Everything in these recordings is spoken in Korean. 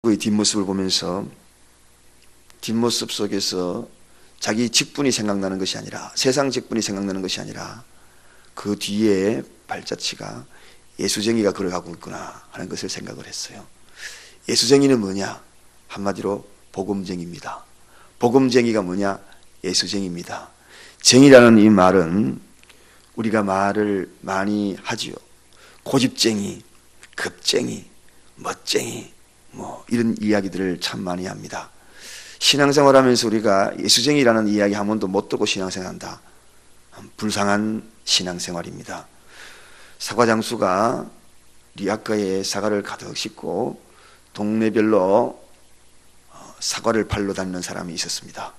그의 뒷모습을 보면서 뒷모습 속에서 자기 직분이 생각나는 것이 아니라, 세상 직분이 생각나는 것이 아니라 그 뒤에 발자취가 예수쟁이가 걸어가고 있구나 하는 것을 생각을 했어요. 예수쟁이는 뭐냐? 한마디로 복음쟁이입니다. 복음쟁이가 뭐냐? 예수쟁이입니다. 쟁이라는 이 말은 우리가 말을 많이 하지요. 고집쟁이, 급쟁이, 멋쟁이, 이런 이야기들을 참 많이 합니다. 신앙생활하면서 우리가 예수쟁이라는 이야기 한 번도 못 듣고 신앙생활한다. 불쌍한 신앙생활입니다. 사과장수가 리아카에 사과를 가득 싣고 동네별로 사과를 팔러 다니는 사람이 있었습니다.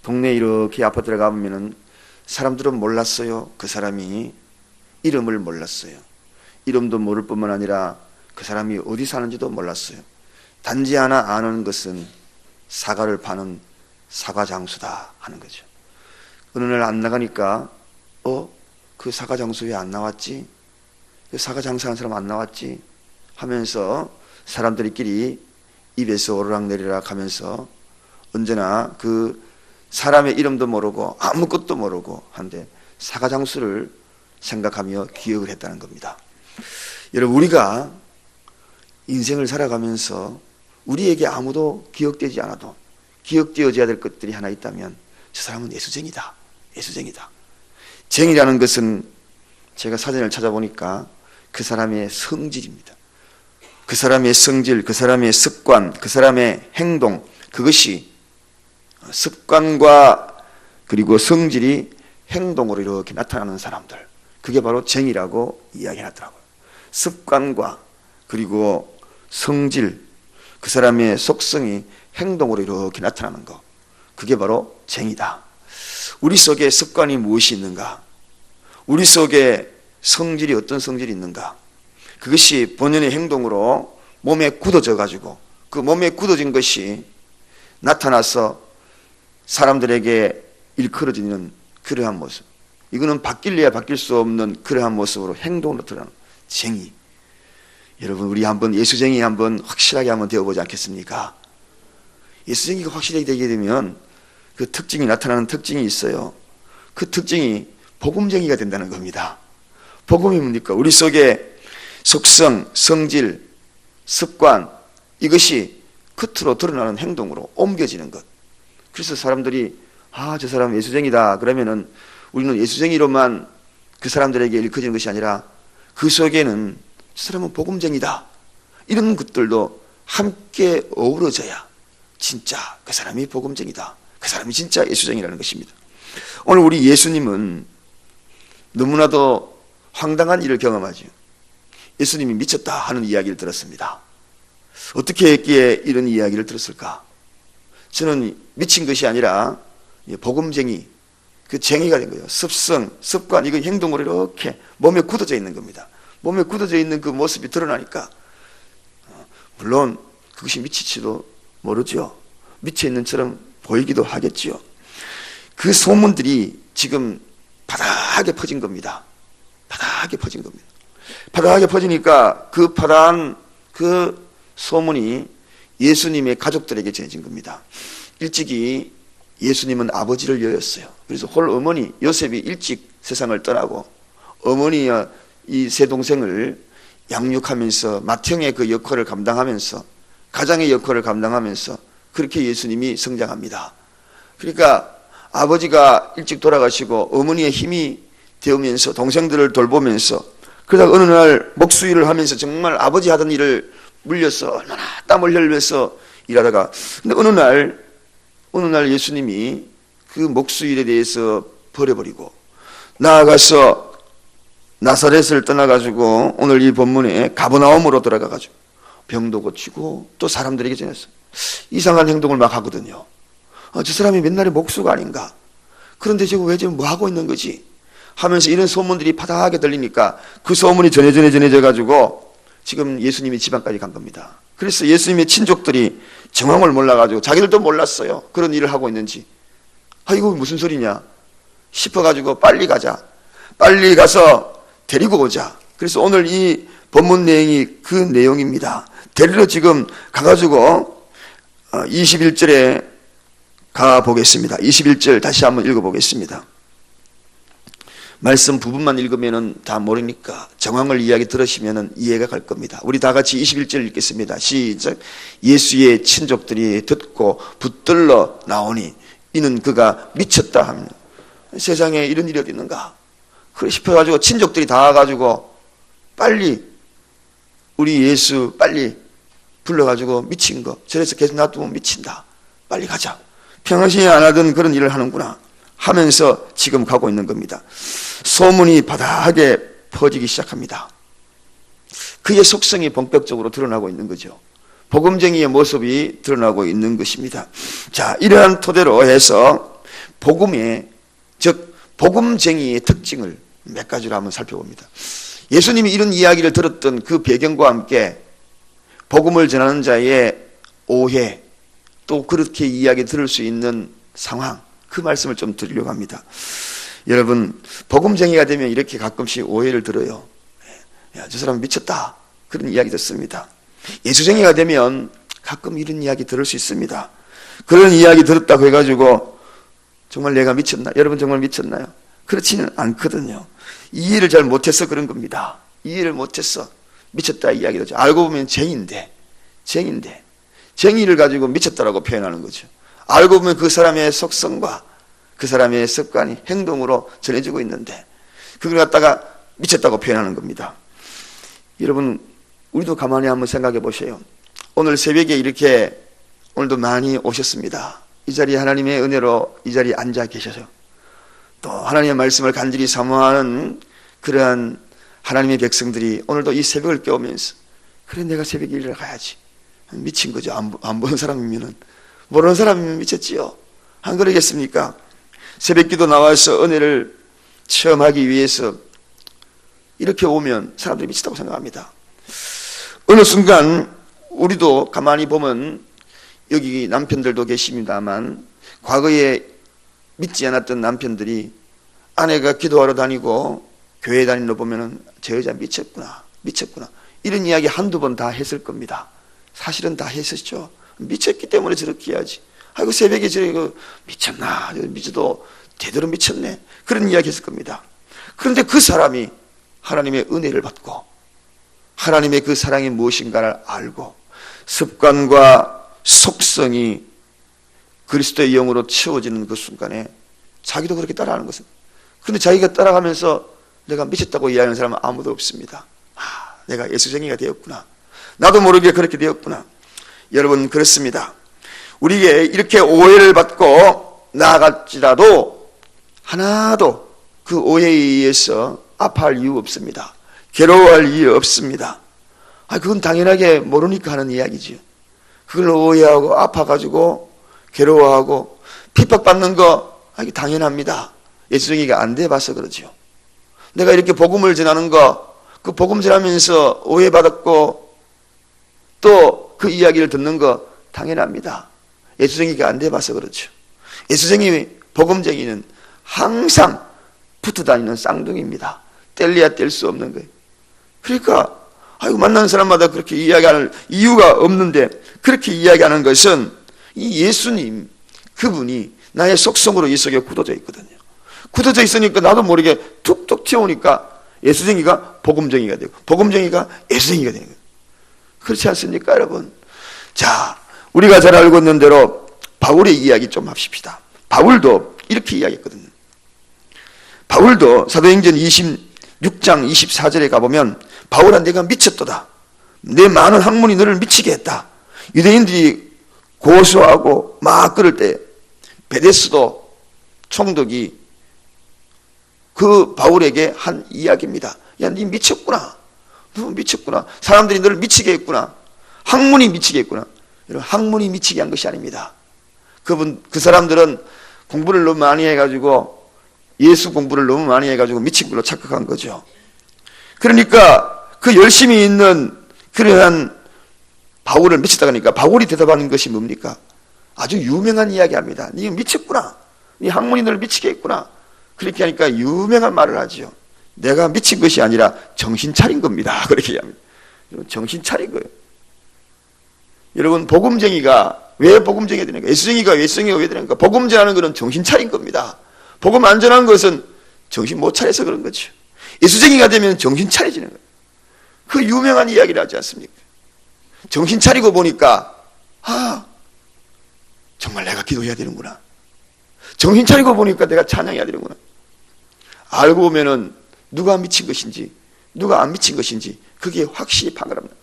동네 이렇게 아파트에 가보면은 사람들은 몰랐어요. 그 사람이 이름을 몰랐어요. 이름도 모를 뿐만 아니라 그 사람이 어디 사는지도 몰랐어요. 단지 하나 아는 것은 사과를 파는 사과장수다 하는 거죠. 어느 날 안 나가니까 그 사과장수 왜 안 나왔지? 그 사과장수하는 사람 안 나왔지? 하면서 사람들끼리 입에서 오르락내리락 하면서 언제나 그 사람의 이름도 모르고 아무것도 모르고 한데 사과장수를 생각하며 기억을 했다는 겁니다. 여러분, 우리가 인생을 살아가면서 우리에게 아무도 기억되지 않아도 기억되어져야 될 것들이 하나 있다면 저 사람은 예수쟁이다. 예수쟁이다. 쟁이라는 것은 제가 사전을 찾아보니까 그 사람의 성질입니다. 그 사람의 성질, 그 사람의 습관, 그 사람의 행동, 그것이 습관과 그리고 성질이 행동으로 이렇게 나타나는 사람들, 그게 바로 쟁이라고 이야기하더라고요. 습관과 그리고 성질, 그 사람의 속성이 행동으로 이렇게 나타나는 것, 그게 바로 쟁이다. 우리 속에 습관이 무엇이 있는가? 우리 속에 성질이 어떤 성질이 있는가? 그것이 본연의 행동으로 몸에 굳어져 가지고 그 몸에 굳어진 것이 나타나서 사람들에게 일컬어지는 그러한 모습, 이거는 바뀔래야 바뀔 수 없는 그러한 모습으로 행동으로 드러나는 쟁이. 여러분, 우리 한번 예수쟁이 한번 확실하게 한번 되어보지 않겠습니까? 예수쟁이가 확실하게 되게 되면 그 특징이 나타나는 특징이 있어요. 그 특징이 복음쟁이가 된다는 겁니다. 복음이 뭡니까? 우리 속에 속성, 성질, 습관, 이것이 겉으로 드러나는 행동으로 옮겨지는 것. 그래서 사람들이 저 사람 예수쟁이다 그러면은 우리는 예수쟁이로만 그 사람들에게 일컬어지는 것이 아니라 그 속에는 저 사람은 복음쟁이다, 이런 것들도 함께 어우러져야 진짜 그 사람이 복음쟁이다, 그 사람이 진짜 예수쟁이라는 것입니다. 오늘 우리 예수님은 너무나도 황당한 일을 경험하죠. 예수님이 미쳤다 하는 이야기를 들었습니다. 어떻게 했기에 이런 이야기를 들었을까? 저는 미친 것이 아니라 복음쟁이, 그 쟁이가 된 거예요. 습성, 습관, 이거 행동으로 이렇게 몸에 굳어져 있는 겁니다. 몸에 굳어져 있는 그 모습이 드러나니까 물론 그것이 미칠지도 모르죠. 미쳐있는 처럼 보이기도 하겠지요. 그 소문들이 지금 바닥에 퍼진 겁니다. 바닥에 퍼진 겁니다. 바닥에 퍼지니까 그 바닥한 그 소문이 예수님의 가족들에게 전해진 겁니다. 일찍이 예수님은 아버지를 여였어요. 그래서 홀 어머니 요셉이 일찍 세상을 떠나고 어머니와 이 세 동생을 양육하면서 맏형의 그 역할을 감당하면서 가장의 역할을 감당하면서 그렇게 예수님이 성장합니다. 그러니까 아버지가 일찍 돌아가시고 어머니의 힘이 되면서 동생들을 돌보면서, 그러다가 어느 날 목수일을 하면서 정말 아버지 하던 일을 물려서 얼마나 땀을 흘려서 일하다가, 근데 어느 날 예수님이 그 목수일에 대해서 버려버리고 나아가서 나사렛을 떠나가지고 오늘 이 본문에 가버나움으로 들어가가지고 병도 고치고 또 사람들에게 전했어요. 이상한 행동을 막 하거든요. 저 사람이 맨날에 목수가 아닌가? 그런데 저거 왜 지금 뭐 하고 있는 거지? 하면서 이런 소문들이 파다하게 들리니까 그 소문이 전해져가지고 지금 예수님이 지방까지 간 겁니다. 그래서 예수님의 친족들이 정황을 몰라가지고 자기들도 몰랐어요. 그런 일을 하고 있는지. 이거 무슨 소리냐 싶어가지고 빨리 가자. 빨리 가서 데리고 오자. 그래서 오늘 이 본문 내용이 그 내용입니다. 데리러 지금 가가지고 21절에 가보겠습니다. 21절 다시 한번 읽어보겠습니다. 말씀 부분만 읽으면 다 모르니까 정황을 이야기 들으시면 이해가 갈 겁니다. 우리 다 같이 21절 읽겠습니다. 시작. 예수의 친족들이 듣고 붙들러 나오니 이는 그가 미쳤다 합니다. 세상에 이런 일이 어디 있는가? 그래 싶어가지고 친족들이 다 와가지고 빨리 우리 예수 빨리 불러가지고 미친 거 저래서 계속 놔두면 미친다. 빨리 가자. 평상시에 안 하던 그런 일을 하는구나 하면서 지금 가고 있는 겁니다. 소문이 바다하게 퍼지기 시작합니다. 그의 속성이 본격적으로 드러나고 있는 거죠. 복음쟁이의 모습이 드러나고 있는 것입니다. 자, 이러한 토대로 해서 복음의, 즉 복음쟁이의 특징을 몇 가지로 한번 살펴봅니다. 예수님이 이런 이야기를 들었던 그 배경과 함께 복음을 전하는 자의 오해, 또 그렇게 이야기 들을 수 있는 상황, 그 말씀을 좀 드리려고 합니다. 여러분, 복음쟁이가 되면 이렇게 가끔씩 오해를 들어요. 야, 저 사람 미쳤다. 그런 이야기 듣습니다. 예수쟁이가 되면 가끔 이런 이야기 들을 수 있습니다. 그런 이야기 들었다고 해가지고 정말 내가 미쳤나? 여러분 정말 미쳤나요? 그렇지는 않거든요. 이해를 잘 못해서 그런 겁니다. 이해를 못해서 미쳤다 이야기죠. 알고 보면 쟁인데 쟁의를 가지고 미쳤다라고 표현하는 거죠. 알고 보면 그 사람의 속성과 그 사람의 습관이 행동으로 전해지고 있는데 그걸 갖다가 미쳤다고 표현하는 겁니다. 여러분, 우리도 가만히 한번 생각해 보세요. 오늘 새벽에 이렇게 오늘도 많이 오셨습니다. 이 자리에 하나님의 은혜로 이 자리에 앉아 계셔서 또 하나님의 말씀을 간절히 사모하는 그러한 하나님의 백성들이 오늘도 이 새벽을 깨우면서 그래 내가 새벽에 일을 가야지. 미친 거죠. 안 보는 사람이면은. 모르는 사람이면 미쳤지요. 안 그러겠습니까? 새벽기도 나와서 은혜를 체험하기 위해서 이렇게 오면 사람들이 미쳤다고 생각합니다. 어느 순간 우리도 가만히 보면 여기 남편들도 계십니다만 과거에 믿지 않았던 남편들이 아내가 기도하러 다니고 교회 다니는 거 보면은 저 여자 미쳤구나 이런 이야기 한두 번 다 했을 겁니다. 사실은 다 했었죠. 미쳤기 때문에 저렇게 해야지. 아이고 새벽에 저거 미쳤나? 미쳐도 제대로 미쳤네. 그런 이야기 했을 겁니다. 그런데 그 사람이 하나님의 은혜를 받고 하나님의 그 사랑이 무엇인가를 알고 습관과 속성이 그리스도의 영으로 채워지는 그 순간에 자기도 그렇게 따라하는 것은. 그런데 자기가 따라가면서 내가 미쳤다고 이야기하는 사람은 아무도 없습니다. 내가 예수쟁이가 되었구나. 나도 모르게 그렇게 되었구나. 여러분 그렇습니다. 우리에게 이렇게 오해를 받고 나아갈지라도 하나도 그 오해에 의해서 아파할 이유 없습니다. 괴로워할 이유 없습니다. 그건 당연하게 모르니까 하는 이야기죠. 그걸 오해하고 아파가지고 괴로워하고 핍박받는 거 이게 당연합니다. 예수쟁이가 안 돼봐서 그러죠. 내가 이렇게 복음을 전하는 거, 그 복음 전하면서 오해받았고 또 그 이야기를 듣는 거 당연합니다. 예수쟁이가 안 돼봐서 그렇죠. 예수쟁이, 복음쟁이는 항상 붙어 다니는 쌍둥이입니다. 뗄래야 뗄 수 없는 거예요. 그러니까 만나는 사람마다 그렇게 이야기할 이유가 없는데 그렇게 이야기하는 것은 이 예수님 그분이 나의 속성으로 이 속에 굳어져 있거든요. 굳어져 있으니까 나도 모르게 툭툭 튀어오니까 예수쟁이가 복음쟁이가 되고 복음쟁이가 예수쟁이가 되는 거예요. 그렇지 않습니까 여러분? 자, 우리가 잘 알고 있는 대로 바울의 이야기 좀 합시다. 바울도 이렇게 이야기했거든요. 바울도 사도행전 26장 24절에 가보면 바울아 내가 미쳤도다. 내 많은 학문이 너를 미치게 했다. 유대인들이 고소하고 막 그럴 때 베데스도 총독이 그 바울에게 한 이야기입니다. 야, 니 미쳤구나. 너 미쳤구나. 사람들이 너를 미치게 했구나. 학문이 미치게 했구나. 여러분, 학문이 미치게 한 것이 아닙니다. 그 사람들은 공부를 너무 많이 해가지고 예수 공부를 너무 많이 해가지고 미친 걸로 착각한 거죠. 그러니까 그 열심히 있는 그러한 바울을 미쳤다 하니까 바울이 대답하는 것이 뭡니까? 아주 유명한 이야기합니다. 니 미쳤구나. 니 학문이 너를 미치게 했구나. 그렇게 하니까 유명한 말을 하죠. 내가 미친 것이 아니라 정신 차린 겁니다. 그렇게 얘기합니다. 정신 차린 거예요. 여러분, 복음쟁이가 왜 복음쟁이가 되는가? 예수쟁이가 왜 되는가? 복음쟁이라는 것은 정신 차린 겁니다. 복음 안 전하는 것은 정신 못 차려서 그런 거죠. 예수쟁이가 되면 정신 차려지는 거예요. 그 유명한 이야기를 하지 않습니까? 정신 차리고 보니까 정말 내가 기도해야 되는구나. 정신 차리고 보니까 내가 찬양해야 되는구나. 알고 보면은 누가 미친 것인지 누가 안 미친 것인지 그게 확실히 판가릅니다.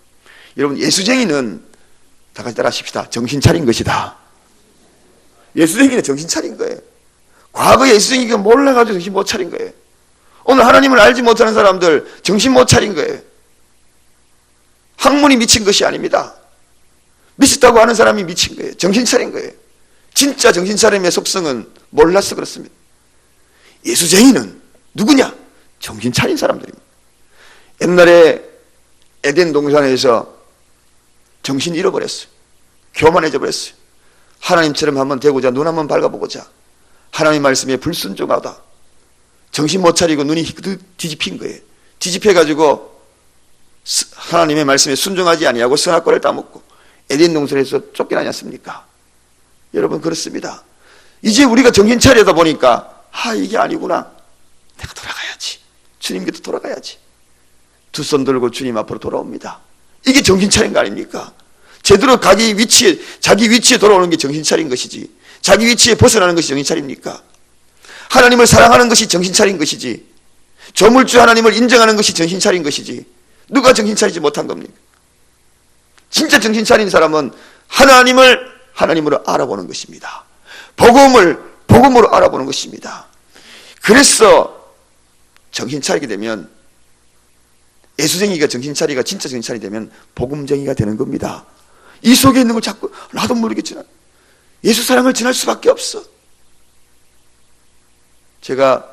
여러분, 예수쟁이는 다 같이 따라 하십시다. 정신 차린 것이다. 예수쟁이는 정신 차린 거예요. 과거에 예수쟁이가 몰라가지고 정신 못 차린 거예요. 오늘 하나님을 알지 못하는 사람들 정신 못 차린 거예요. 학문이 미친 것이 아닙니다. 미쳤다고 하는 사람이 미친 거예요. 정신 차린 거예요. 진짜 정신 차림의 속성은 몰라서 그렇습니다. 예수쟁이는 누구냐? 정신 차린 사람들입니다. 옛날에 에덴 동산에서 정신 잃어버렸어요. 교만해져 버렸어요. 하나님처럼 한번 되고자, 눈 한번 밝아보고자, 하나님 말씀에 불순종하다 정신 못 차리고 눈이 뒤집힌 거예요. 뒤집혀가지고 하나님의 말씀에 순종하지 아니하고 선악과를 따먹고 에덴 동산에서 쫓겨나지 않습니까? 여러분, 그렇습니다. 이제 우리가 정신 차리다 보니까 이게 아니구나. 내가 돌아가야지. 주님 곁으로 돌아가야지. 두 손 들고 주님 앞으로 돌아옵니다. 이게 정신 차린 거 아닙니까? 제대로 자기 위치에 돌아오는 게 정신 차린 것이지, 자기 위치에 벗어나는 것이 정신 차립니까? 하나님을 사랑하는 것이 정신 차린 것이지, 조물주 하나님을 인정하는 것이 정신 차린 것이지, 누가 정신 차리지 못한 겁니까? 진짜 정신 차린 사람은 하나님으로 알아보는 것입니다. 복음으로 알아보는 것입니다. 그래서 정신 차리게 되면, 예수쟁이가 정신 차리가 진짜 정신 차리게 되면 복음쟁이가 되는 겁니다. 이 속에 있는 걸 자꾸 나도 모르게 예수 사랑을 전할 수밖에 없어. 제가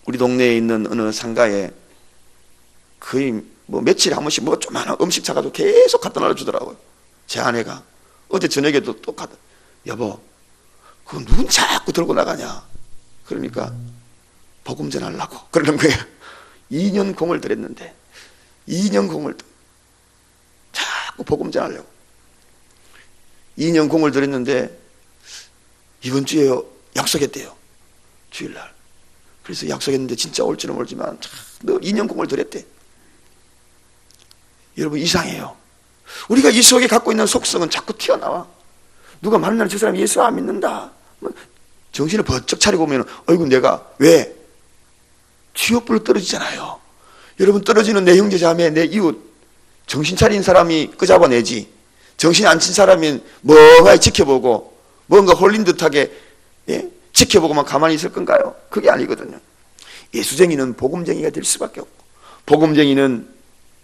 우리 동네에 있는 어느 상가에 거의 며칠에 한 번씩 조그마한 음식 사가지고 계속 갖다 놔주더라고요. 제 아내가 어제 저녁에도 또 여보, 그거 누군 자꾸 들고 나가냐? 그러니까 복음 전하려고 그러는 거예요. 2년 공을 들였는데, 2년 공을 자꾸 복음 전하려고 2년 공을 들였는데 이번 주에 약속했대요. 주일날. 그래서 약속했는데 진짜 올지는 모르지만 늘 2년 공을 들였대. 여러분, 이상해요. 우리가 이 속에 갖고 있는 속성은 자꾸 튀어나와. 누가 만나는 저 사람이 예수 안 믿는다, 정신을 번쩍 차리고 보면 내가 왜? 취업불로 떨어지잖아요. 여러분, 떨어지는 내 형제 자매, 내 이웃, 정신 차린 사람이 끄잡아내지, 정신 안 친 사람이 멍하니 지켜보고 뭔가 홀린 듯하게 지켜보고만 가만히 있을 건가요? 그게 아니거든요. 예수쟁이는 복음쟁이가 될 수밖에 없고, 복음쟁이는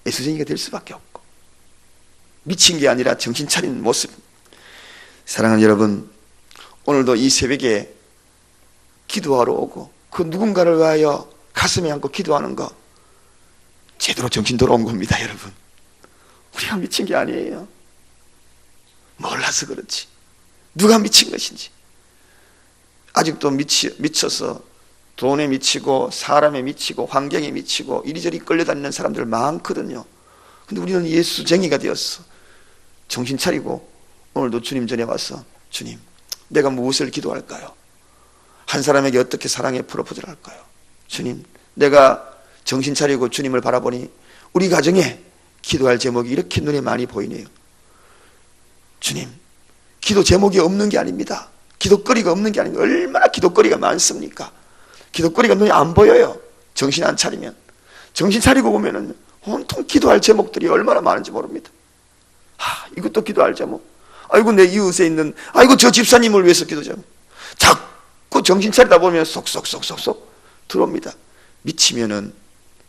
예수쟁이가 될 수밖에 없고, 미친 게 아니라 정신 차린 모습. 사랑하는 여러분, 오늘도 이 새벽에 기도하러 오고 그 누군가를 위하여 가슴에 안고 기도하는 거 제대로 정신 돌아온 겁니다. 여러분, 우리가 미친 게 아니에요. 몰라서 그렇지. 누가 미친 것인지. 아직도 미쳐서 돈에 미치고 사람에 미치고 환경에 미치고 이리저리 끌려다니는 사람들 많거든요. 근데 우리는 예수쟁이가 되었어. 정신 차리고 오늘도 주님 전에 와서, 주님, 내가 무엇을 기도할까요? 한 사람에게 어떻게 사랑의 프로포즈를 할까요? 주님, 내가 정신 차리고 주님을 바라보니 우리 가정에 기도할 제목이 이렇게 눈에 많이 보이네요. 주님, 기도 제목이 없는 게 아닙니다. 기도거리가 없는 게 아닙니다. 얼마나 기도거리가 많습니까? 기도거리가 눈에 안 보여요. 정신 안 차리면. 정신 차리고 보면은 온통 기도할 제목들이 얼마나 많은지 모릅니다. 이것도 기도할 제목. 아이고, 내 이웃에 있는, 아이고, 저 집사님을 위해서 기도 제목. 자꾸 정신 차리다 보면 속속속속속 들어옵니다. 미치면은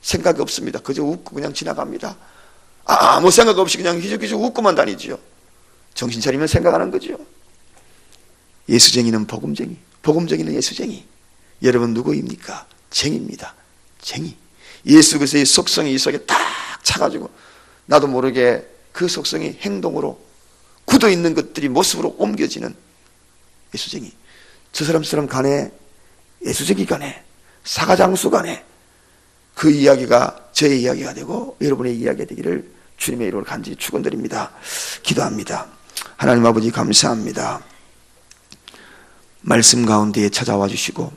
생각이 없습니다. 그저 웃고 그냥 지나갑니다. 아무 생각 없이 그냥 희죽희죽 웃고만 다니지요. 정신 차리면 생각하는 거죠. 예수쟁이는 복음쟁이, 복음쟁이는 예수쟁이. 여러분, 누구입니까? 쟁입니다. 쟁이. 예수 그리스도의 속성이 이 속에 딱 차가지고 나도 모르게 그 속성이 행동으로 굳어있는 것들이 모습으로 옮겨지는 예수쟁이. 저 사람 간에, 예수쟁이 간에, 사가장수 간에 그 이야기가 저의 이야기가 되고 여러분의 이야기가 되기를 주님의 이름으로 간절히 축원드립니다. 기도합니다. 하나님 아버지 감사합니다. 말씀 가운데에 찾아와 주시고